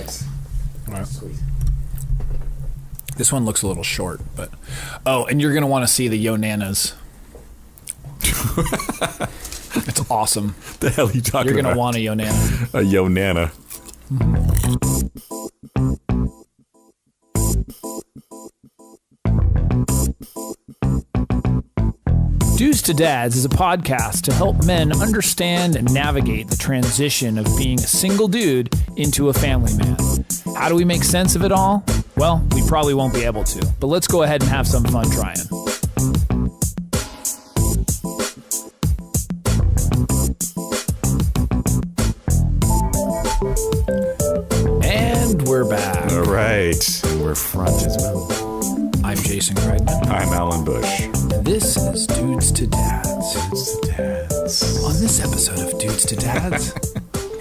Nice. All right. Sweet. This one looks a little short, but... Oh, and you're going to want to see the Yonanas. It's awesome. The hell are you talking about? You're going to want a Yonana. A Yonana. Dudes to Dads is a podcast to help men understand and navigate the transition of being a single dude into a family man. How do we make sense of it all? Well, we probably won't be able to, but let's go ahead and have some fun trying. And we're back. All right. And we're front as well. I'm Jason Kreidman. I'm Alan Bush. This is Dudes to Dads. Dudes to Dads. On this episode of Dudes to Dads...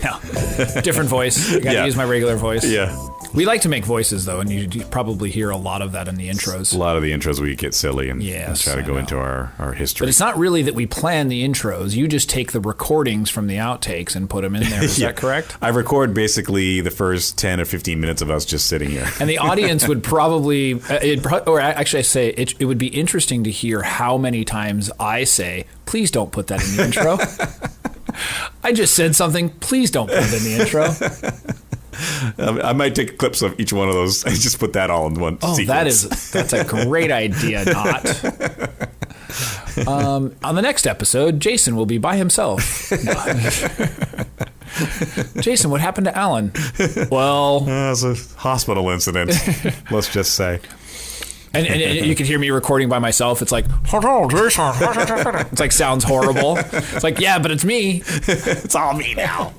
No, different voice. I gotta use my regular voice. Yeah. We like to make voices, though, and you probably hear a lot of that in the intros. A lot of the intros we get silly and Yes, try to go into our history. But it's not really that we plan the intros. You just take the recordings from the outtakes and put them in there. Is that correct? I record basically the first 10 or 15 minutes of us just sitting here. And the audience would probably, it would be interesting to hear how many times I say, please don't put that in the intro. I just said something. Please don't put it in the intro. I might take clips of each one of those and just put that all in one sequence. That's a great idea, Not. On the next episode, Jason will be by himself. Jason, what happened to Alan? Well... it was a hospital incident, let's just say. And you can hear me recording by myself. It's like, it's like sounds horrible. It's like, yeah, but it's me. It's all me now.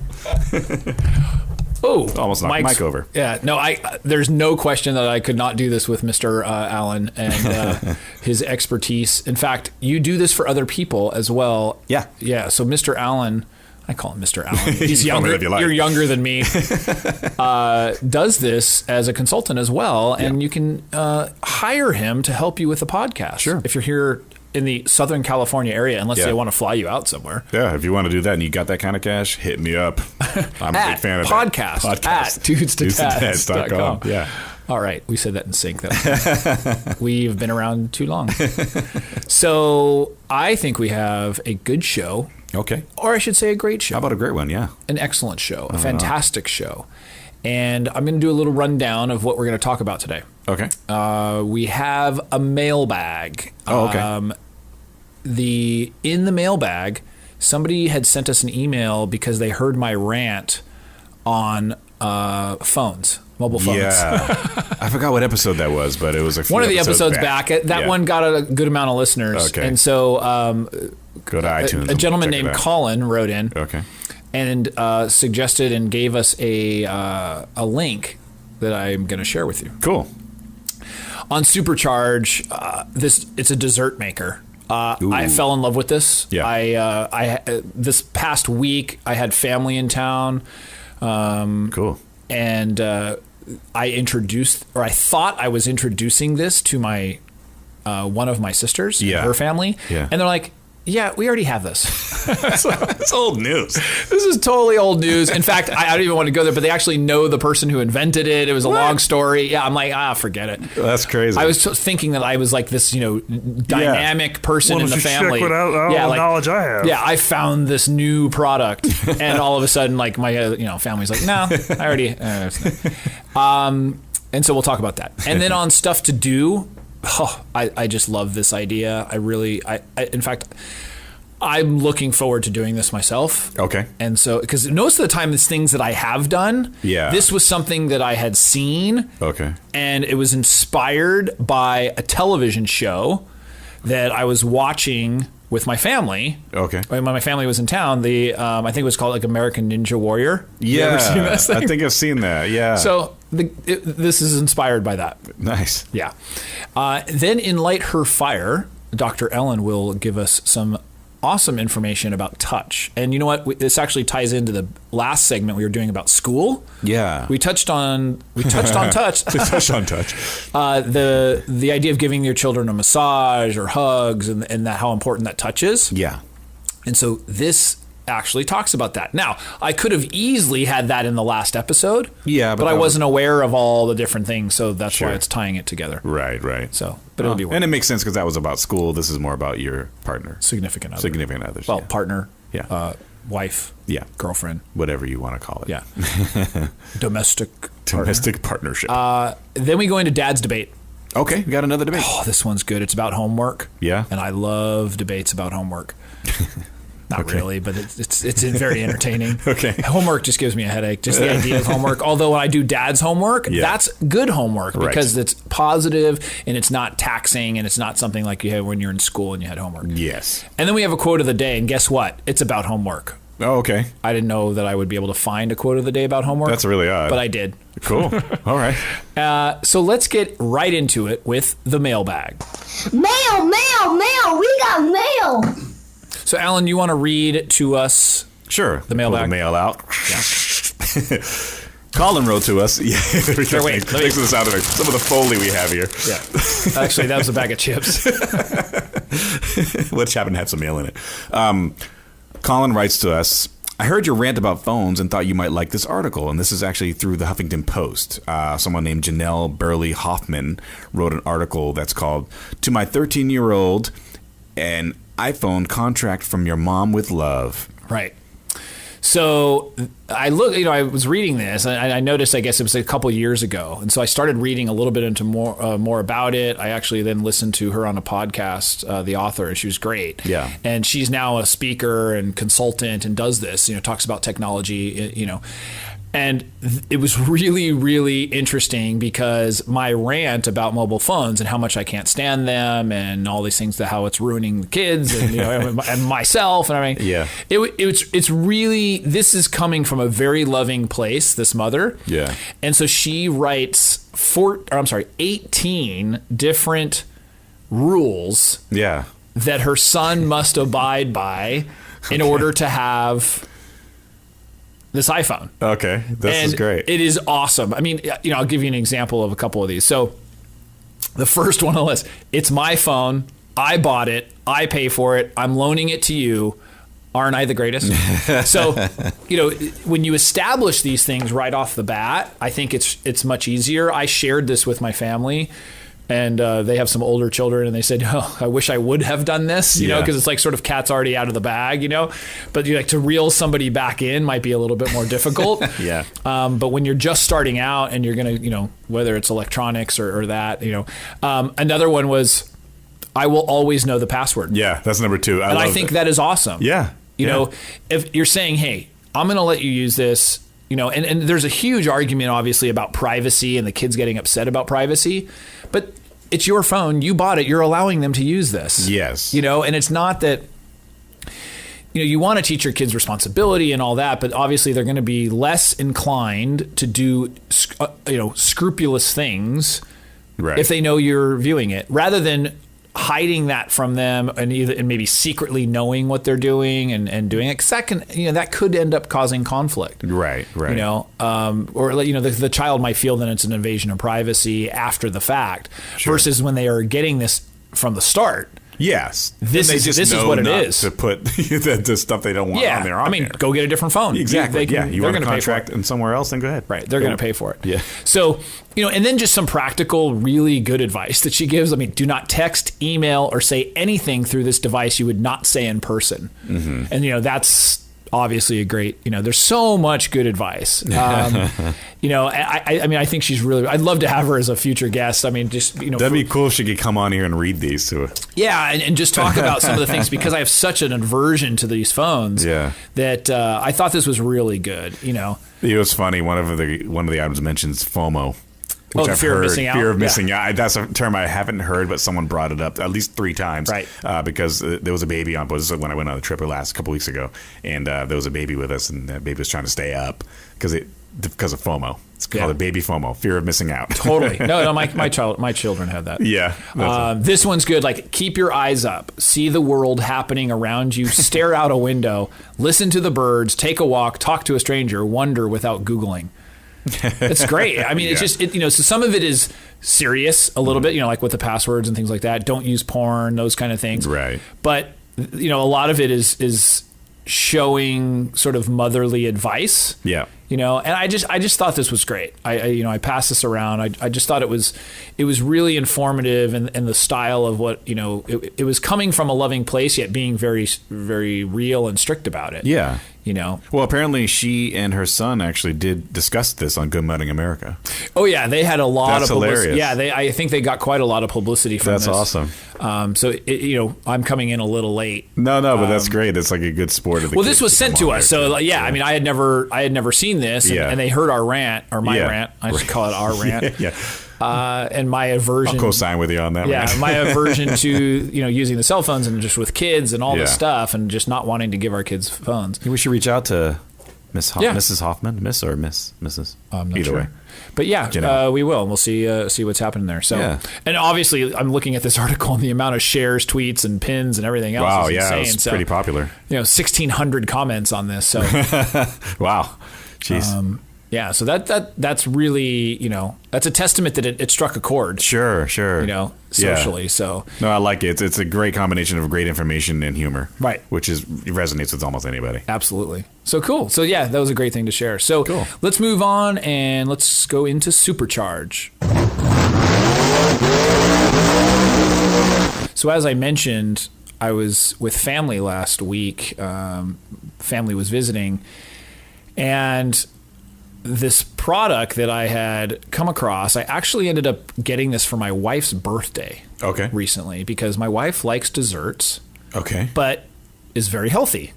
Oh, almost knocked Mike over. Yeah, no, there's no question that I could not do this with Mr. Allen and his expertise. In fact, you do this for other people as well. Yeah. Yeah, so Mr. Allen, I call him Mr. Allen. He's You younger. if you like. You're younger than me. Does this as a consultant as well, and you can hire him to help you with the podcast. Sure. If you're here in the Southern California area, unless they want to fly you out somewhere. Yeah, if you want to do that and you got that kind of cash, hit me up. I'm a big fan of podcast that. At dudestodads.com. Yeah. All right, we said that in sync. We've been around too long. So I think we have a good show. Okay. Or I should say a great show. How about a great one? Yeah. An excellent show. A fantastic show. And I'm going to do a little rundown of what we're going to talk about today. Okay. We have a mailbag. Oh, okay. In the mailbag, somebody had sent us an email because they heard my rant on phones, mobile phones. Yeah. I forgot what episode that was, but it was a few one of the episodes back. That one got a good amount of listeners. Okay. And so go to iTunes. A gentleman named Colin wrote in. Okay. And suggested and gave us a link that I'm going to share with you. Cool. On SuperCharge, it's a dessert maker. I fell in love with this. Yeah. I this past week I had family in town. Cool. And I thought I was introducing this to my one of my sisters, her family, and they're like, yeah, we already have this. It's old news. This is totally old news. In fact, I don't even want to go there, but they actually know the person who invented it. It was a long story. Yeah, I'm like, forget it. That's crazy. I was thinking that I was like this, dynamic person in the family. Check what knowledge I have. Yeah, I found this new product, and all of a sudden, like my family's like, no, I already. And so we'll talk about that, and then on stuff to do. I just love this idea. In fact, I'm looking forward to doing this myself. Okay. And so, because most of the time it's things that I have done. Yeah. This was something that I had seen. Okay. And it was inspired by a television show that I was watching with my family. Okay. When my family was in town, I think it was called like American Ninja Warrior. Yeah. You ever seen this thing? I think I've seen that. Yeah. So this is inspired by that. Nice. Yeah. Then in Light Her Fire, Dr. Ellen will give us some awesome information about touch. And you know what? This actually ties into the last segment we were doing about school. Yeah. We touched on touch. We touched on touch. The idea of giving your children a massage or hugs and how important that touch is. Yeah. And so this actually talks about that. Now, I could have easily had that in the last episode. Yeah, but I wasn't aware of all the different things, so that's Sure. why it's tying it together. Right. So, but it'll be worth and it makes sense because that was about school. This is more about your partner, significant other. significant others. Well, yeah. partner, Yeah. Wife, Yeah. girlfriend, Whatever you want to call it. yeah, domestic Partnership. Then we go into Dad's debate. Okay, we got another debate. Oh, this one's good. It's about homework. Yeah. And I love debates about homework. Not Okay. really, but it's very entertaining. Okay. Homework just gives me a headache. Just the idea of homework. Although when I do Dad's homework, Yeah. that's good homework Right. because it's positive and it's not taxing and it's not something like you had when you're in school and you had homework. Yes. And then we have a quote of the day, and guess what? It's about homework. Oh, okay. I didn't know that I would be able to find a quote of the day about homework. That's really odd. But I did. Cool. All right. So let's get right into it with the mailbag. Mail, mail, mail. We got mail. So, Alan, you want to read to us? Sure. The mailbag. Pull the mail out. Yeah. Colin wrote to us. Yeah. There we go. Here, wait, Thanks for the sound effect. Some of the Foley we have here. Yeah. Actually, that was a bag of chips. Which happened to have some mail in it. Colin writes to us, I heard your rant about phones and thought you might like this article. And this is actually through the Huffington Post. Someone named Janell Burley Hofmann wrote an article that's called, To My 13-Year-Old, an iPhone Contract from Your Mom with Love. Right. So I was reading this and I noticed, I guess it was a couple years ago. And so I started reading a little bit into more about it. I actually then listened to her on a podcast, the author, and she was great. Yeah. And she's now a speaker and consultant and does this, talks about technology, And it was really, really interesting because my rant about mobile phones and how much I can't stand them and all these things, how it's ruining the kids and, and myself and everything. Yeah. It's really, this is coming from a very loving place, this mother. Yeah. And so she writes 18 different rules Yeah. that her son must abide by in order to have this iPhone. Okay. This is great. It is awesome. I mean, I'll give you an example of a couple of these. So the first one on the list, it's my phone. I bought it. I pay for it. I'm loaning it to you. Aren't I the greatest? So, when you establish these things right off the bat, I think it's much easier. I shared this with my family. And they have some older children, and they said, "Oh, I wish I would have done this," because it's like sort of cat's already out of the bag, But to reel somebody back in might be a little bit more difficult. Yeah. But when you're just starting out, and you're gonna, whether it's electronics or that, another one was, I will always know the password. Yeah, that's number 2. And I think that is awesome. Yeah. If you're saying, "Hey, I'm going to let you use this," and there's a huge argument, obviously, about privacy and the kids getting upset about privacy, but it's your phone. You bought it. You're allowing them to use this. Yes. And it's not that, you want to teach your kids responsibility and all that, but obviously they're going to be less inclined to do, scrupulous things Right. if they know you're viewing it, rather than hiding that from them and maybe secretly knowing what they're doing and doing it. 'Cause that could end up causing conflict. Right. Or the child might feel that it's an invasion of privacy after the fact, Sure. versus when they are getting this from the start. Yes. This And they is- just this is know what it not is. to put the stuff they don't want on there. I mean, go get a different phone. Exactly. They're You want a going to pay for it. contract and somewhere else, then go ahead. Right. They're going to pay for it. Yeah. So, and then just some practical, really good advice that she gives. I mean, do not text, email, or say anything through this device you would not say in person. Mm-hmm. And, that's obviously a great, there's so much good advice. I mean, I think she's really, I'd love to have her as a future guest. I mean, just, That'd be cool if she could come on here and read these to us. Yeah, and just talk about some of the things, because I have such an aversion to these phones. Yeah. That I thought this was really good. It was funny. One of the items mentions FOMO. Which the I've fear of heard. missing out? Fear of Yeah. missing out. That's a term I haven't heard, but someone brought it up at least 3 times. Right. Because there was a baby on board. This is when I went on a trip last couple weeks ago, and there was a baby with us, and that baby was trying to stay up because of FOMO. It's called a baby FOMO, fear of missing out. Totally. No, my children had that. Yeah. This one's good. Like, keep your eyes up, see the world happening around you, stare out a window, listen to the birds, take a walk, talk to a stranger, wonder without Googling. It's great. I mean, it's just, so some of it is serious a little bit, like with the passwords and things like that. Don't use porn, those kind of things. Right. But, a lot of it is showing sort of motherly advice. Yeah. You know, and I just thought this was great. I passed this around. I just thought it was really informative, and the style of what, you know, it was coming from a loving place, yet being very, very real and strict about it. Yeah. You know. Well, apparently she and her son actually did discuss this on Good Morning America. Oh yeah, they had a lot of publicity. Hilarious. Yeah, I think they got quite a lot of publicity from this. That's awesome. So you know, I'm coming in a little late. No, but that's great. It's like a good sport of the Well, kids this was sent to us, so like, yeah. I mean, I had never seen this, and they heard our rant or my rant. I should call it our rant. Yeah. And my aversion. I'll co-sign with you on that. Yeah, rant. my aversion to, you know, using the cell phones and just with kids and all this stuff, and just not wanting to give our kids phones. We should reach out to Mrs. Hoffman, Miss or Mrs. I'm not Either sure. way. But yeah, we will. We'll see what's happening there. So, and obviously, I'm looking at this article and the amount of shares, tweets, and pins and everything else. Wow, is insane. It's pretty popular. You know, 1,600 comments on this. So, wow, jeez. yeah, so that's really, you know, that's a testament that it struck a chord. Sure. You know, socially. So no, I like it. It's a great combination of great information and humor, right? Which resonates with almost anybody. Absolutely. So cool. So yeah, that was a great thing to share. So cool. Let's move on and let's go into SuperCharge. So as I mentioned, I was with family last week. Family was visiting, and this product that I had come across, I actually ended up getting this for my wife's birthday. Okay. Recently, because my wife likes desserts. Okay. But is very healthy.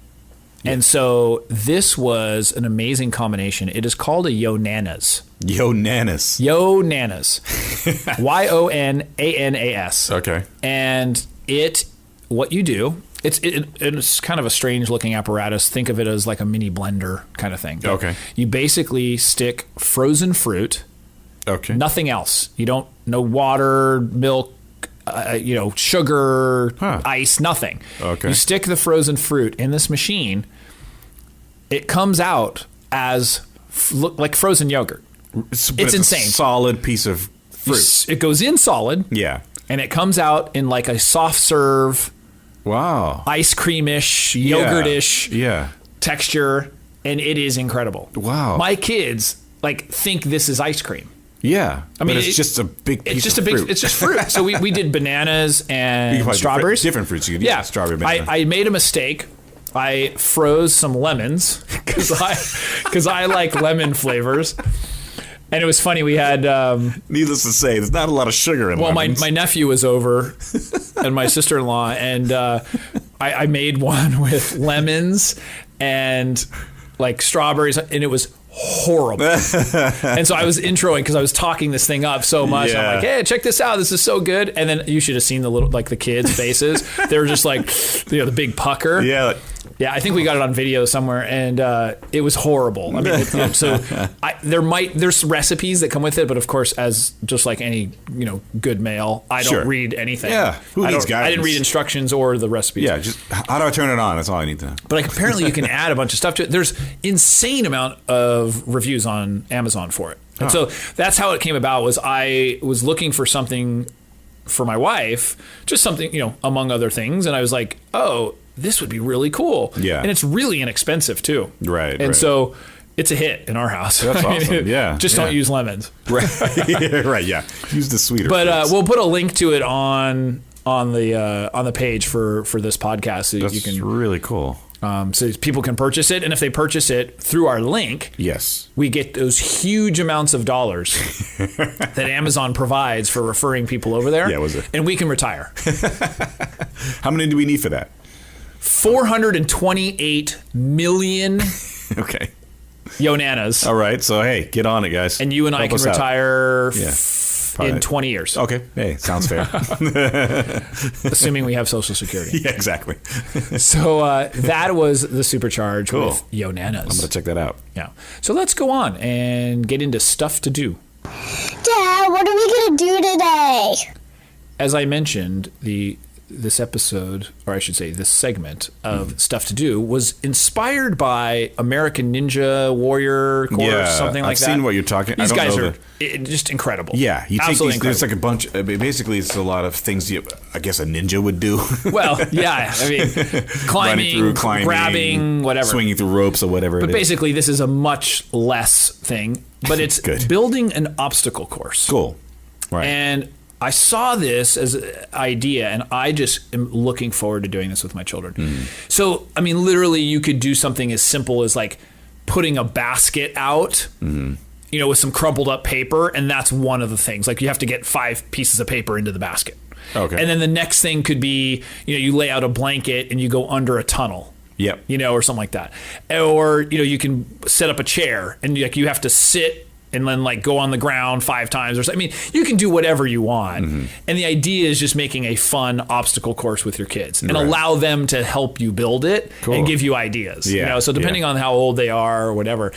Yeah. And so this was an amazing combination. It is called a Yonanas. Yonanas. Yonanas. Okay. And what you do, it's kind of a strange looking apparatus. Think of it as like a mini blender kind of thing. Okay. You basically stick frozen fruit. Okay. Nothing else. No water, milk, sugar, ice, nothing. Okay. You stick the frozen fruit in this machine. It comes out as like frozen yogurt. It's insane. A solid piece of fruit. It goes in solid. Yeah. And it comes out in like a soft serve. Wow. Ice creamish, yogurtish texture, and it is incredible. Wow. My kids think this is ice cream. Yeah. I mean, it's just a big piece of fruit. It's just fruit. So we did bananas and strawberries. Different fruits. You can use strawberry, banana. I made a mistake. I froze some lemons because I like lemon flavors. And it was funny. We had... needless to say, there's not a lot of sugar in lemons. My nephew was over and my sister-in-law, and I made one with lemons and strawberries, and it was horrible. And so I was introing because I was talking this thing up so much. Yeah. I'm like, hey, check this out. This is so good. And then you should have seen the kids' faces. They were just the big pucker. Yeah. Yeah, I think we got it on video somewhere, and it was horrible. I mean, there's recipes that come with it, but of course, as just like any good male, I don't read anything. Yeah, who needs guidance? I didn't read instructions or the recipes. Yeah, just how do I turn it on? That's all I need to know. But apparently, you can add a bunch of stuff to it. There's insane amount of reviews on Amazon for it, and so that's how it came about. Was I was looking for something for my wife, just something among other things, and I was like, oh, this would be really cool. Yeah. And it's really inexpensive too. Right. And so it's a hit in our house. That's awesome. Yeah. Just don't use lemons. Right. Right. Yeah. Use the sweeter. But we'll put a link to it on the page for this podcast. So That's you can really cool. So people can purchase it, and if they purchase it through our link, we get those huge amounts of dollars that Amazon provides for referring people over there. Yeah, was it? And we can retire. How many do we need for that? 428 million Yonanas. All right. So, hey, get on it, guys. And you and I can retire in 20 years. Okay. Hey, sounds fair. Assuming we have Social Security. Yeah, exactly. So that was the SuperCharge with Yonanas. I'm going to check that out. Yeah. So let's go on and get into stuff to do. Dad, what are we going to do today? As I mentioned, the this episode, or I should say this segment of Stuff to Do, was inspired by American Ninja Warrior Corps, something like that. I've seen what you're talking. These guys are just incredible. Yeah, you take absolutely these. There's like a bunch. Basically, it's a lot of things. I guess a ninja would do. Well, yeah. I mean, climbing, grabbing, whatever, swinging through ropes or whatever. But basically, this is a much less thing. But it's building an obstacle course. Cool. Right. And I saw this as an idea, and I just am looking forward to doing this with my children. So, I mean, literally, you could do something as simple as like putting a basket out, you know, with some crumpled up paper, and that's one of the things. Like, you have to get 5 pieces of paper into the basket. Okay. And then the next thing could be, you know, you lay out a blanket and you go under a tunnel. Yep. You know, or something like that. Or, you know, you can set up a chair and like you have to sit and then like go on the ground 5 times or something. I mean, you can do whatever you want. And the idea is just making a fun obstacle course with your kids and allow them to help you build it and give you ideas. You know, so depending on how old they are or whatever.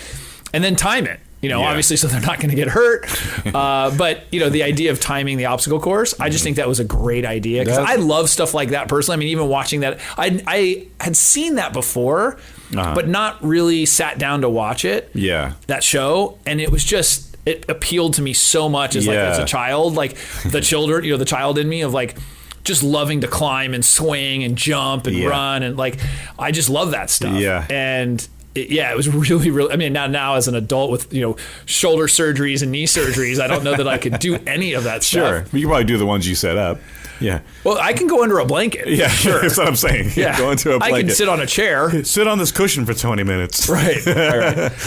And then time it. You know, obviously, so they're not going to get hurt. But, you know, the idea of timing the obstacle course, I just think that was a great idea. Because I love stuff like that personally. I mean, even watching that, I had seen that before, but not really sat down to watch it. Yeah. That show. And it was just, it appealed to me so much as like as a child. Like the children, you know, the child in me of like, just loving to climb and swing and jump and run. And like, I just love that stuff. Yeah. And it was really, really, I mean, now as an adult with, you know, shoulder surgeries and knee surgeries, I don't know that I could do any of that stuff. Sure. You can probably do the ones you set up. Yeah. Well, I can go under a blanket. Yeah, sure. That's what I'm saying. Yeah. Go into a blanket. I can sit on a chair. Sit on this cushion for 20 minutes. Right.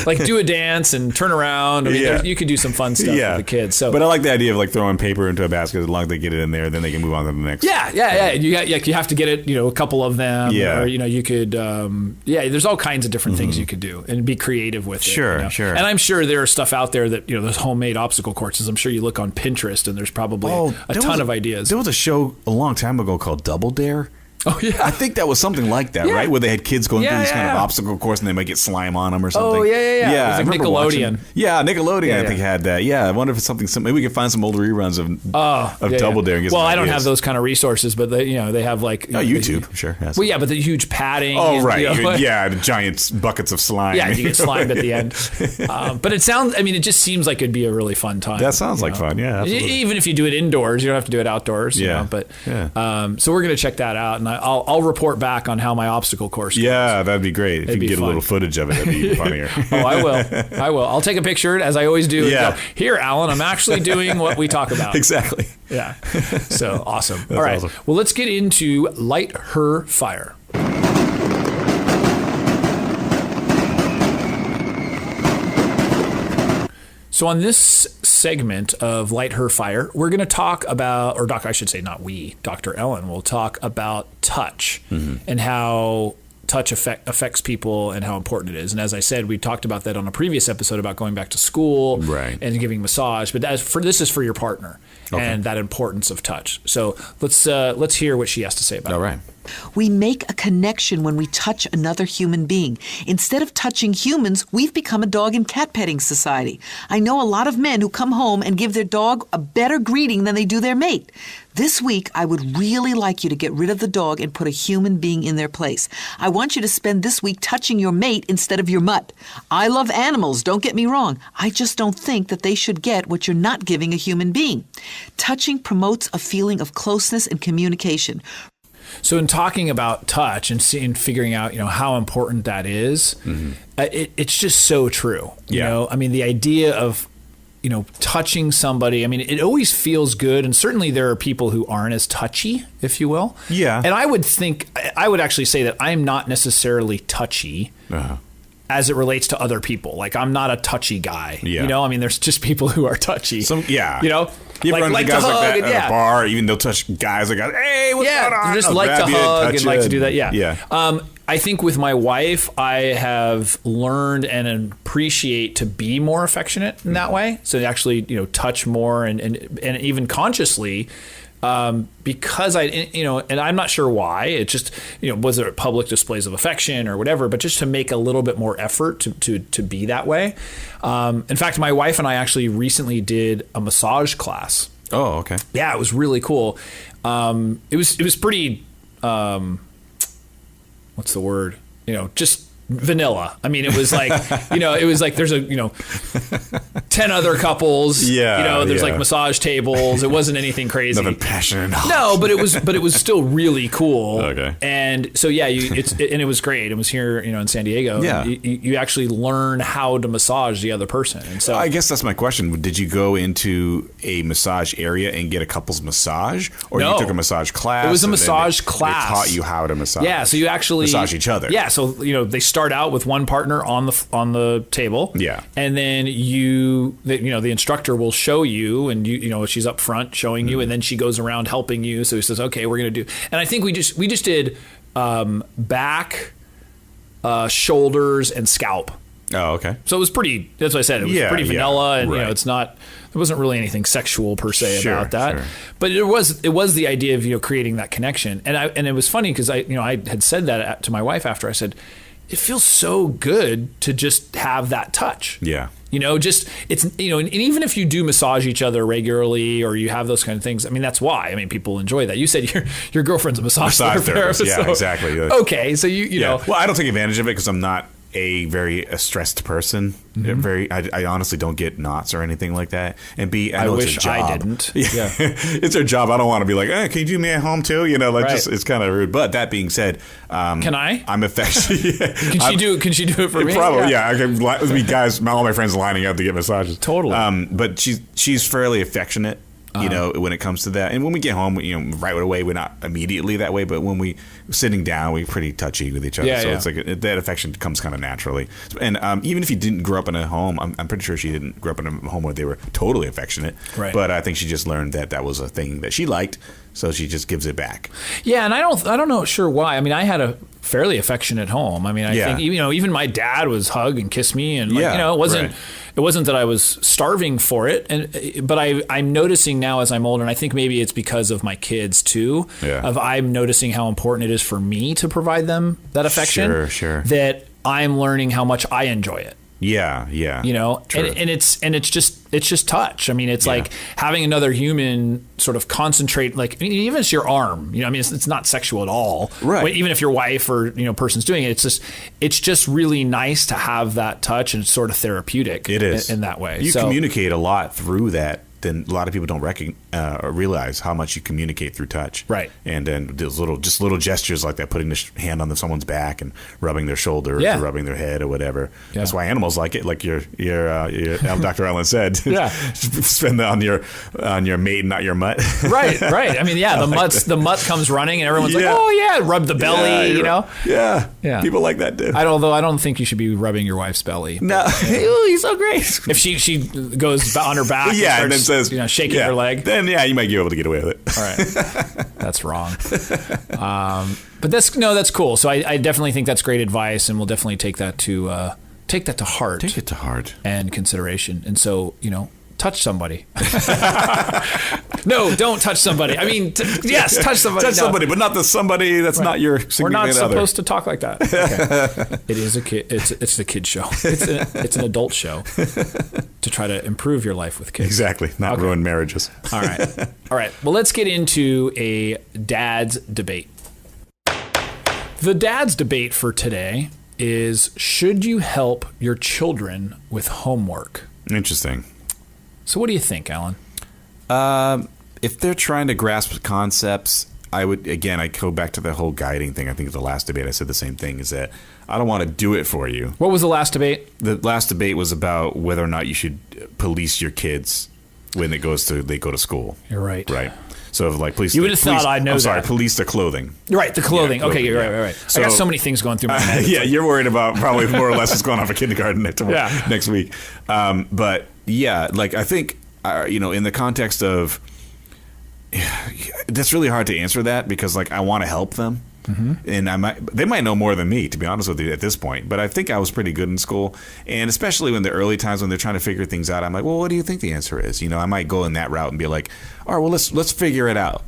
Like do a dance and turn around. I mean, you could do some fun stuff with the kids. So, but I like the idea of like throwing paper into a basket. As long as they get it in there, then they can move on to the next. Yeah. You have to get it, you know, a couple of them. Yeah. Or, you know, you could, there's all kinds of different things you could do and be creative with it. Sure, you know? sure. And I'm sure there are stuff out there that, you know, there's homemade obstacle courses. I'm sure you look on Pinterest and there's probably a ton of ideas. There was a show a long time ago called Double Dare. Oh, yeah. I think that was something like that, right? Where they had kids going through this kind of obstacle course and they might get slime on them or something. Oh, yeah. It was like Nickelodeon. Nickelodeon, I think, had that. Yeah, I wonder if it's something, maybe we could find some old reruns of Double Dare. And get well, some I don't ideas. have those kind of resources, but they, you know, they have like... YouTube, sure. Yes. Well, yeah, but the huge padding. Oh, and, right. You know, the giant buckets of slime. Yeah, you get slimed at the end. But it sounds, I mean, it just seems like it'd be a really fun time. That sounds like fun, yeah. Absolutely. Even if you do it indoors, you don't have to do it outdoors. You know, but so we're going to check that out, and I'll report back on how my obstacle course goes. Yeah, that'd be great. If you could get a little footage of it, that'd be funnier. I will. I'll take a picture, as I always do. Yeah. Go, here, Alan, I'm actually doing what we talk about. Exactly. Yeah. So awesome. All right. Awesome. Well, let's get into Light Her Fire. So on this segment of Light Her Fire, we're going to talk about, or I should say not we, Dr. Ellen will talk about touch and how touch affects people and how important it is. And as I said, we talked about that on a previous episode about going back to school and giving massage. But this is for your partner and that importance of touch. So let's hear what she has to say about it. All right. We make a connection when we touch another human being. Instead of touching humans, we've become a dog and cat petting society. I know a lot of men who come home and give their dog a better greeting than they do their mate. This week, I would really like you to get rid of the dog and put a human being in their place. I want you to spend this week touching your mate instead of your mutt. I love animals, don't get me wrong. I just don't think that they should get what you're not giving a human being. Touching promotes a feeling of closeness and communication. So in talking about touch and figuring out, you know, how important that is, it's just so true. You know, I mean, the idea of, you know, touching somebody, I mean, it always feels good. And certainly there are people who aren't as touchy, if you will. Yeah. And I would actually say that I'm not necessarily touchy as it relates to other people. Like, I'm not a touchy guy. You know, I mean, there's just people who are touchy. You know? You ever run into guys like that at a bar, even they'll touch guys like, hey, what's going on? Just like to hug and like to do that. Yeah. I think with my wife, I have learned and appreciate to be more affectionate in that way. So actually, you know, touch more and even consciously, because and I'm not sure why. It just, you know, was it public displays of affection or whatever, but just to make a little bit more effort to be that way. In fact, my wife and I actually recently did a massage class. Oh, okay. Yeah, it was really cool. It was pretty. What's the word? Just vanilla. I mean, it was like, it was like there's 10 other couples. Yeah. There's like massage tables. It wasn't anything crazy. Nothing passionate. No, but it was still really cool. Okay. And so and it was great. It was here, in San Diego. Yeah. You actually learn how to massage the other person. And so I guess that's my question. Did you go into a massage area and get a couple's massage, or No. you took a massage class? It was a and massage they class. They taught you how to massage. Yeah, so you actually massage each other. Yeah, so they start out with one partner on the table. Yeah. And then the instructor will show you, and she's up front showing you, and then she goes around helping you. So he says, "Okay, we're going to do." And I think we just did back, shoulders, and scalp. Oh, okay. So it was pretty. That's what I said. It was pretty vanilla, and right. it's not. There wasn't really anything sexual per se Sure, about that. sure. But it was the idea of creating that connection, and it was funny because I had said that to my wife after. I said, it feels so good to just have that touch. Yeah. Just it's and even if you do massage each other regularly or you have those kind of things, I mean that's why. I mean people enjoy that. You said your girlfri's a massage therapist. Yeah, so, exactly. Okay, so you know. Well, I don't take advantage of it because I'm not a very stressed person. I honestly don't get knots or anything like that. And B, I know wish it's a job. I didn't. Yeah, it's her job. I don't want to be like, hey, can you do me at home too? Right. It's kind of rude. But that being said, can I? I'm affectionate. Can she do it for me? Probably, yeah. I can be guys. All my friends lining up to get massages. Totally. But she's fairly affectionate. When it comes to that. And when we get home, right away, we're not immediately that way, but when we're sitting down, we're pretty touchy with each other. Yeah, so yeah. it's like that affection comes kind of naturally. And even if you didn't grow up in a home, I'm pretty sure she didn't grow up in a home where they were totally affectionate. Right. But I think she just learned that was a thing that she liked, so she just gives it back. Yeah, and I don't know sure why. I mean, I had a fairly affectionate home. I mean, I think even my dad was hug and kiss me, and it wasn't that I was starving for it. But I'm noticing now as I'm older, and I think maybe it's because of my kids too. Yeah. I'm noticing how important it is for me to provide them that affection. Sure. That I'm learning how much I enjoy it. Yeah. True. And it's just touch. I mean, it's like having another human sort of concentrate, like even if it's your arm, I mean, it's not sexual at all. Right. Even if your wife or, person's doing it, it's just really nice to have that touch, and it's sort of therapeutic. It is. In that way. You communicate a lot through that. Then a lot of people don't realize how much you communicate through touch. Right. And then those little gestures like that, putting the hand on someone's back and rubbing their shoulder or rubbing their head or whatever. Yeah. That's why animals like it. Like your Dr. Ellen said. Yeah. Spend that on your mate, not your mutt. Right. I mean, the mutt comes running and everyone's like, oh yeah, rub the belly, Yeah. Yeah. People like that too. Although I don't think you should be rubbing your wife's belly. No. Ooh, he's so great. If she goes on her back and starts, shaking her leg, then you might be able to get away with it. All right. That's wrong. But that's cool. So I definitely think that's great advice, and we'll definitely take that to heart. Take it to heart. And consideration. And so, touch somebody. No, don't touch somebody. I mean, yes, touch somebody. Touch somebody, but not somebody that's not your significant other. We're not supposed to talk like that. Okay. It is a kid. It's a kid show. It's an adult show to try to improve your life with kids. Exactly. Not ruin marriages. All right. Well, let's get into a dad's debate. The dad's debate for today is: should you help your children with homework? Interesting. So what do you think, Alan? If they're trying to grasp concepts, I go back to the whole guiding thing. I think the last debate I said the same thing, is that I don't want to do it for you. What was the last debate? The last debate was about whether or not you should police your kids when they go to school. You're right. Right. So police. You would have thought I'd know that. I'm sorry, police their clothing. Right, the clothing. Yeah, okay, you're right. So, I got so many things going through my head. You're worried about probably more or less what's going on for kindergarten next week. But yeah, I think in the context of, that's really hard to answer that because I want to help them. Mm-hmm. And they might know more than me, to be honest with you, at this point. But I think I was pretty good in school, and especially in the early times when they're trying to figure things out, I'm like, well, what do you think the answer is? I might go in that route and be like, all right, well, let's figure it out.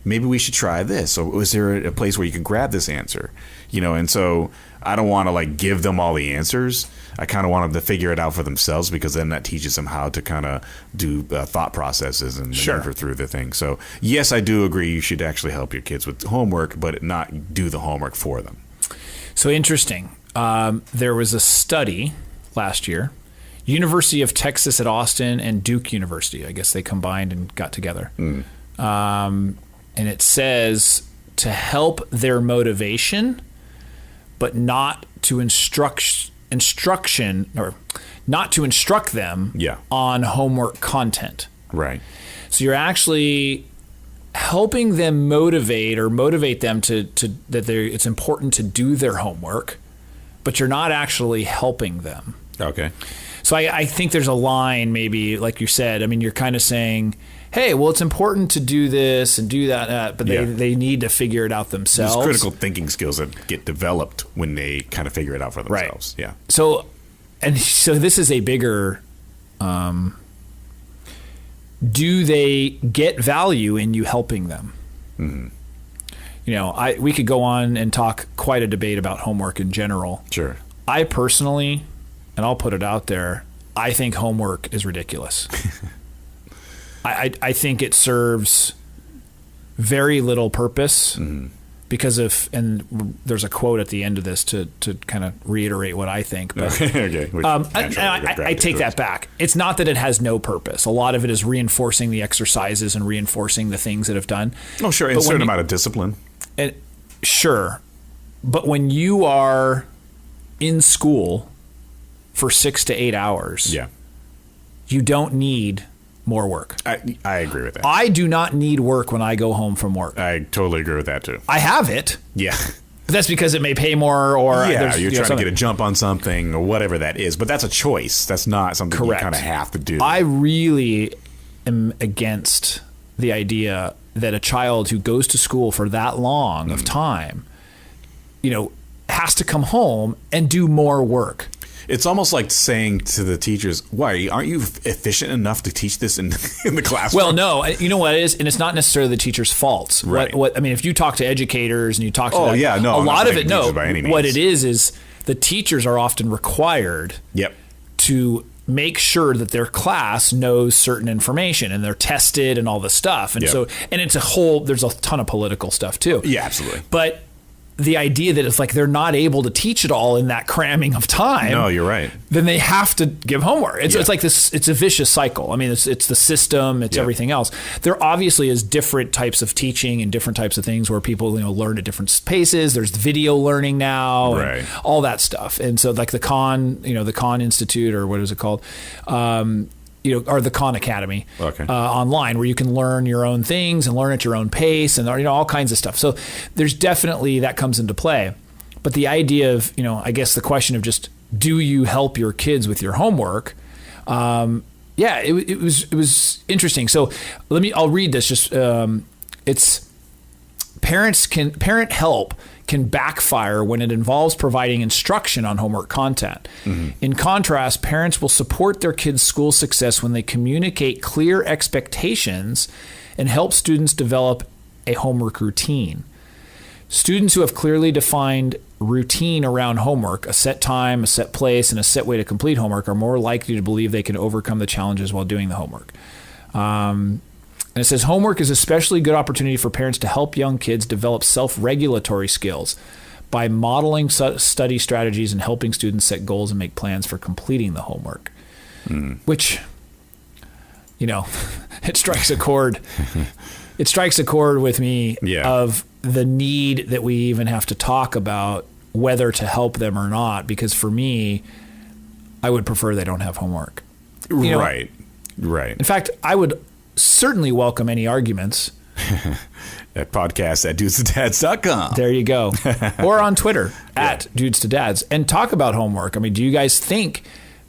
Maybe we should try this, or is there a place where you can grab this answer? And so I don't want to give them all the answers. I kind of want them to figure it out for themselves, because then that teaches them how to kind of do thought processes and maneuver through the thing. So yes, I do agree you should actually help your kids with homework, but not do the homework for them. So interesting. There was a study last year, University of Texas at Austin and Duke University. I guess they combined and got together. And it says to help their motivation, but not to instruction or not to instruct them on homework content. Right. So you're actually helping them motivate them to that it's important to do their homework, but you're not actually helping them. Okay. So I think there's a line, maybe, like you said. I mean, you're kind of saying, hey, well, it's important to do this and do that, but they need to figure it out themselves. There's critical thinking skills that get developed when they kind of figure it out for themselves. Right. Yeah. So this is a bigger, do they get value in you helping them? Mm-hmm. You know, we could go on and talk quite a debate about homework in general. Sure. I personally, and I'll put it out there, I think homework is ridiculous. I think it serves very little purpose because of, and there's a quote at the end of this to kind of reiterate what I think. But, okay. I take that back. It's not that it has no purpose. A lot of it is reinforcing the exercises and reinforcing the things that have done. Oh, sure. And a certain amount of discipline. Sure. But when you are in school for 6 to 8 hours, you don't need more work. I agree with that. I do not need work when I go home from work. I totally agree with that too. I have it. Yeah. But that's because it may pay more, or you're trying to get a jump on something or whatever that is. But that's a choice. That's not something you kind of have to do. I really am against the idea that a child who goes to school for that long of time, has to come home and do more work. It's almost like saying to the teachers, why, aren't you efficient enough to teach this in the classroom? Well, no. You know what it is? And it's not necessarily the teacher's faults. Right. I mean, if you talk to educators and you talk to a lot of it, what it is the teachers are often required to make sure that their class knows certain information, and they're tested and all this stuff. And so, and it's there's a ton of political stuff too. Yeah, absolutely. But the idea that it's like they're not able to teach it all in that cramming of time. No, you're right. Then they have to give homework. It's like this. It's a vicious cycle. I mean, it's the system. It's everything else. There obviously is different types of teaching and different types of things where people learn at different paces. There's video learning now, and all that stuff. And so like the Khan Institute, or what is it called? Or the Khan Academy online, where you can learn your own things and learn at your own pace, and all kinds of stuff. So there's definitely that comes into play. But the idea of, I guess the question of just, do you help your kids with your homework? It was interesting. So I'll read this. Just it's parent help can backfire when it involves providing instruction on homework content. Mm-hmm. In contrast, parents will support their kids' school success when they communicate clear expectations and help students develop a homework routine. Students who have clearly defined routine around homework, a set time, a set place, and a set way to complete homework, are more likely to believe they can overcome the challenges while doing the homework. And it says, homework is especially good opportunity for parents to help young kids develop self-regulatory skills by modeling study strategies and helping students set goals and make plans for completing the homework. Which, it strikes a chord. It strikes a chord with me of the need that we even have to talk about whether to help them or not. Because for me, I would prefer they don't have homework. Right. In fact, I would certainly welcome any arguments at podcast@dudestadads.com. There you go. Or on Twitter @dudestadads, and talk about homework. I mean, do you guys think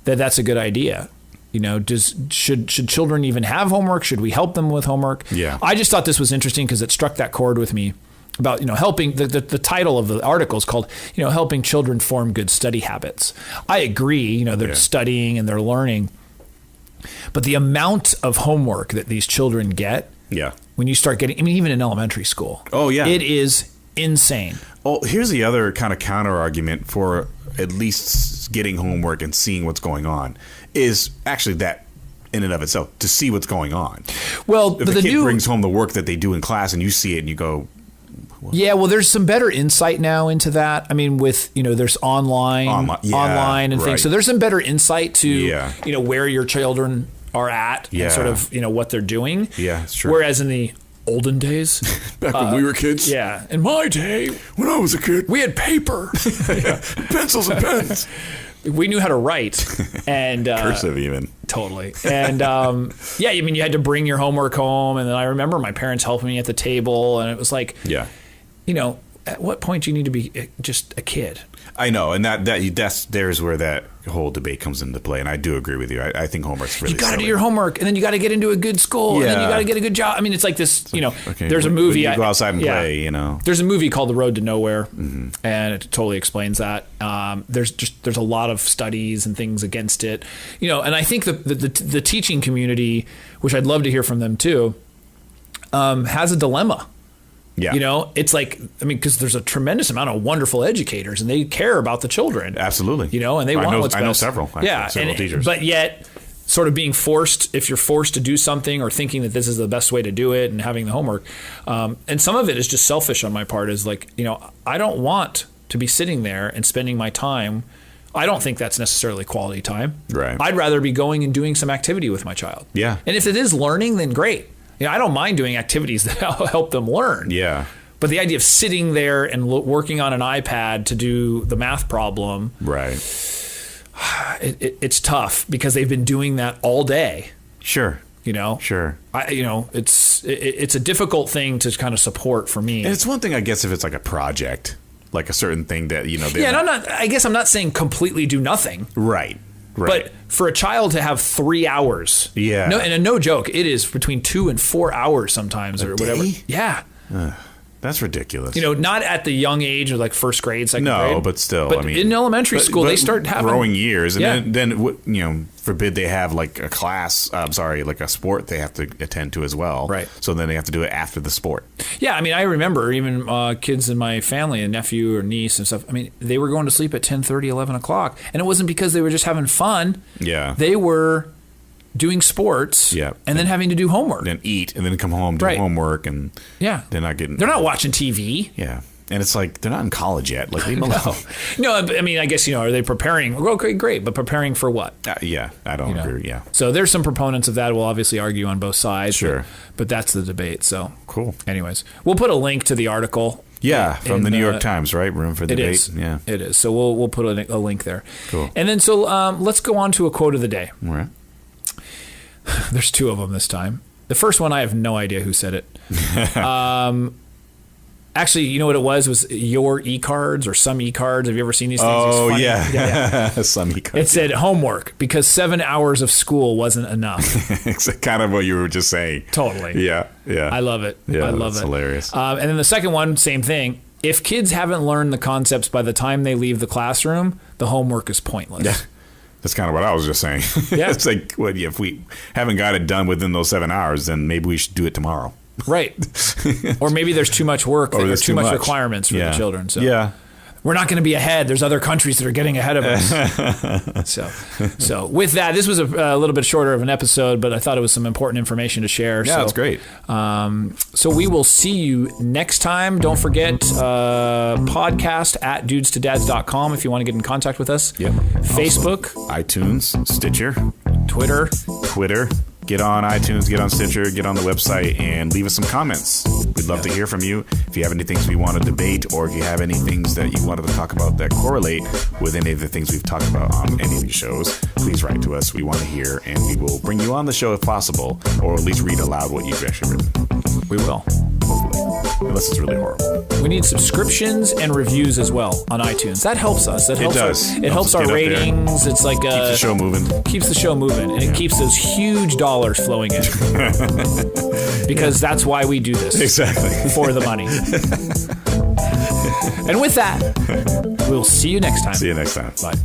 that that's a good idea? Should children even have homework? Should we help them with homework? Yeah. I just thought this was interesting because it struck that chord with me about, helping. The title of the article is called, helping children form good study habits. I agree, they're studying and they're learning. But the amount of homework that these children get, when you start getting, even in elementary school, it is insane. Oh, here's the other kind of counter argument for at least getting homework and seeing what's going on is actually that in and of itself, to see what's going on. Well, if the kid brings home the work that they do in class and you see it and you go, well, yeah, well, there's some better insight now into that. I mean, with, there's online and things. So there's some better insight to, where your children are at and sort of, what they're doing. Yeah, it's true. Whereas in the olden days, back when we were kids. Yeah. In my day, when I was a kid, we had paper, pencils and pens. We knew how to write and cursive even. Totally. And you had to bring your homework home. And then I remember my parents helping me at the table. And it was like, at what point do you need to be just a kid? I know, and there's where that whole debate comes into play, and I do agree with you. I think homework's really. You got to do your homework, and then you got to get into a good school, and then you got to get a good job. I mean, it's like this. There's a movie. You go outside and play. There's a movie called The Road to Nowhere, and it totally explains that. There's a lot of studies and things against it, and I think the teaching community, which I'd love to hear from them too, has a dilemma. Yeah. It's like, because there's a tremendous amount of wonderful educators and they care about the children. Absolutely. And they want what's best. I know several. Several teachers. But yet, sort of being forced, if you're forced to do something or thinking that this is the best way to do it and having the homework. And some of it is just selfish on my part is like, I don't want to be sitting there and spending my time. I don't think that's necessarily quality time. Right. I'd rather be going and doing some activity with my child. Yeah. And if it is learning, then great. I don't mind doing activities that help them learn. Yeah. But the idea of sitting there and working on an iPad to do the math problem, right? It's tough because they've been doing that all day. Sure. Sure. It's a difficult thing to kind of support for me. And it's one thing, I guess, if it's like a project, like a certain thing that and I'm not saying completely do nothing. Right. But for a child to have 3 hours, no joke, it is between 2 and 4 hours sometimes or whatever. Yeah. That's ridiculous. Not at the young age of like first grade, second grade. No, but still. But in elementary school, they start having growing years, and then forbid they have like a class. Like a sport they have to attend to as well. Right. So then they have to do it after the sport. Yeah, I remember even kids in my family, a nephew or niece and stuff. They were going to sleep at 10:30, 11 o'clock, and it wasn't because they were just having fun. Yeah. They were doing sports, and then having to do homework, then eat, and then come home, do homework, and they're not watching TV. Yeah, and it's like they're not in college yet. Like leave them alone. No, I guess are they preparing? Okay, great, but preparing for what? I don't agree. Yeah, so there's some proponents of that. We'll obviously argue on both sides. Sure, but that's the debate. So cool. Anyways, we'll put a link to the article. Yeah, from the New York Times, right? Room for debate. It is. Yeah, it is. So we'll put a link there. Cool. And then let's go on to a quote of the day. All right. There's 2 of them this time. The first one, I have no idea who said it. Actually, you know what it was? It was your e-cards or some e-cards. Have you ever seen these things? Oh, yeah. Some e-cards. It said homework because 7 hours of school wasn't enough. It's kind of what you were just saying. Totally. Yeah. I love it. Yeah, I love that's it. Hilarious. And then the second one, same thing. If kids haven't learned the concepts by the time they leave the classroom, the homework is pointless. Yeah. That's kind of what I was just saying. Yeah. It's like, if we haven't got it done within those 7 hours, then maybe we should do it tomorrow. Right. Or maybe there's too much work or too much requirements for the children. So we're not going to be ahead. There's other countries that are getting ahead of us. So with that, this was a little bit shorter of an episode, but I thought it was some important information to share. Yeah, that's great. So we will see you next time. Don't forget podcast at dudestodads.com if you want to get in contact with us. Yep. Facebook. Also, iTunes, Stitcher. Twitter. Get on iTunes, get on Stitcher, get on the website, and leave us some comments. We'd love to hear from you. If you have any things we want to debate, or if you have any things that you wanted to talk about that correlate with any of the things we've talked about on any of these shows, please write to us. We want to hear, and we will bring you on the show if possible, or at least read aloud what you've actually written. We will. Hopefully. Unless it's really horrible. We need subscriptions and reviews as well on iTunes. That helps us. It does. It helps our ratings. It's like keeps the show moving. And it keeps those huge dollars flowing in. Because that's why we do this. Exactly. For the money. And with that, we'll see you next time. See you next time. Bye.